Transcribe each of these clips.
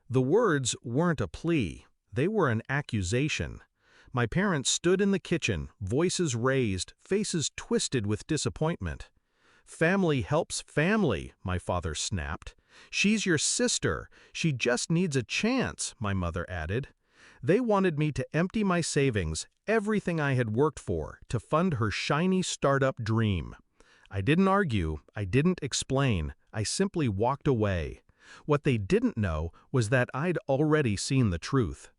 The words weren't a plea, they were an accusation. My parents stood in the kitchen, voices raised, faces twisted with disappointment. "Family helps family," my father snapped. "She's your sister. She just needs a chance," my mother added. They wanted me to empty my savings, everything I had worked for, to fund her shiny startup dream. I didn't argue, I didn't explain, I simply walked away. What they didn't know was that I'd already seen the truth.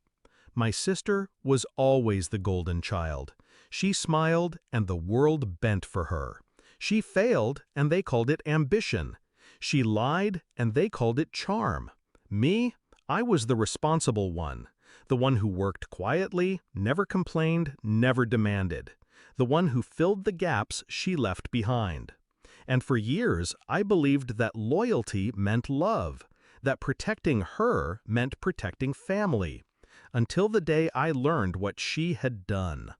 My sister was always the golden child. She smiled and the world bent for her. She failed and they called it ambition. She lied and they called it charm. Me, I was the responsible one. The one who worked quietly, never complained, never demanded. The one who filled the gaps she left behind. And for years, I believed that loyalty meant love, that protecting her meant protecting family, until the day I learned what she had done.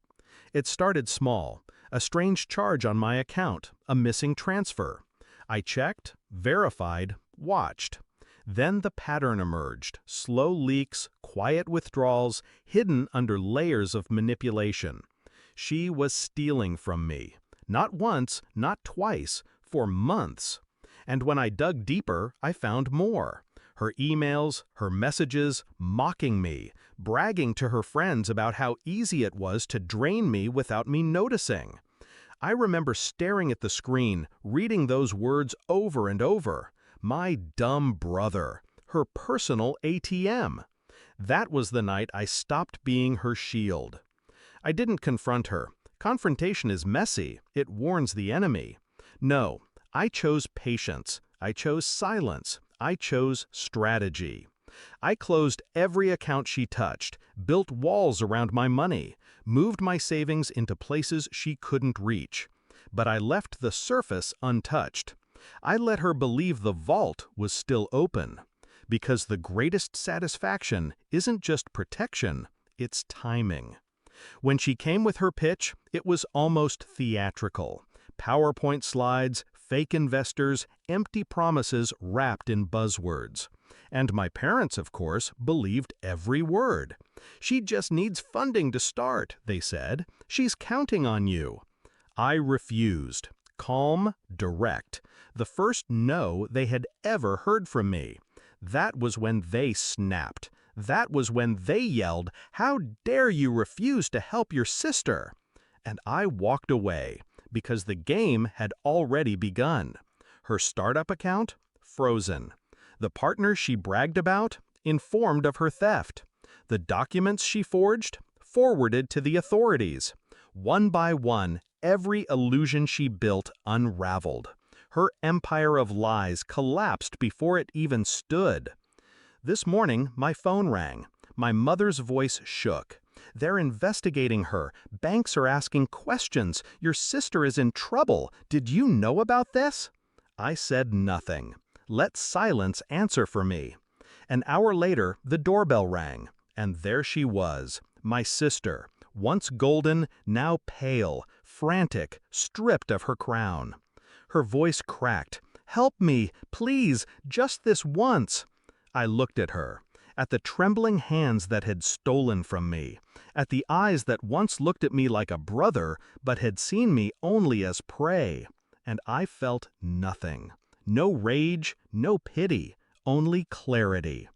It started small, a strange charge on my account, a missing transfer. I checked, verified, watched. Then the pattern emerged, slow leaks, quiet withdrawals, hidden under layers of manipulation. She was stealing from me. Not once, not twice, for months. And when I dug deeper, I found more. Her emails, her messages, mocking me, bragging to her friends about how easy it was to drain me without me noticing. I remember staring at the screen, reading those words over and over. My dumb brother, her personal ATM. That was the night I stopped being her shield. I didn't confront her. Confrontation is messy. It warns the enemy. No, I chose patience. I chose silence. I chose strategy. I closed every account she touched, built walls around my money, moved my savings into places she couldn't reach. But I left the surface untouched. I let her believe the vault was still open. Because the greatest satisfaction isn't just protection, it's timing. When she came with her pitch, it was almost theatrical. PowerPoint slides, fake investors, empty promises wrapped in buzzwords. And my parents, of course, believed every word. "She just needs funding to start," they said. "She's counting on you." I refused. Calm, direct. The first no they had ever heard from me. That was when they snapped. That was when they yelled, "How dare you refuse to help your sister?" And I walked away, because the game had already begun. Her startup account? Frozen. The partner she bragged about? Informed of her theft. The documents she forged? Forwarded to the authorities. One by one, every illusion she built unraveled. Her empire of lies collapsed before it even stood. This morning, my phone rang. My mother's voice shook. "They're investigating her. Banks are asking questions. Your sister is in trouble. Did you know about this?" I said nothing. Let silence answer for me. An hour later, the doorbell rang. And there she was, my sister, once golden, now pale, frantic, stripped of her crown. Her voice cracked. "Help me, please, just this once." I looked at her, at the trembling hands that had stolen from me, at the eyes that once looked at me like a brother, but had seen me only as prey, and I felt nothing. No rage, no pity, only clarity.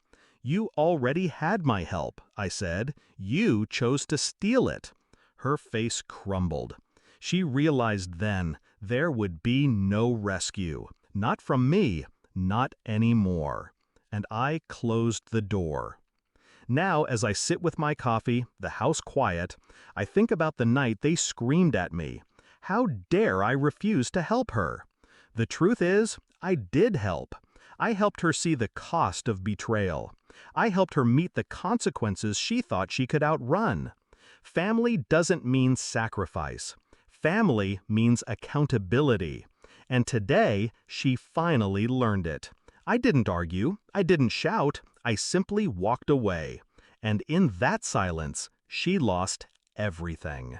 "You already had my help," I said. "You chose to steal it." Her face crumbled. She realized then there would be no rescue. Not from me, not anymore. And I closed the door. Now, as I sit with my coffee, the house quiet, I think about the night they screamed at me. How dare I refuse to help her? The truth is, I did help. I helped her see the cost of betrayal. I helped her meet the consequences she thought she could outrun. Family doesn't mean sacrifice. Family means accountability. And today, she finally learned it. I didn't argue. I didn't shout. I simply walked away. And in that silence, she lost everything.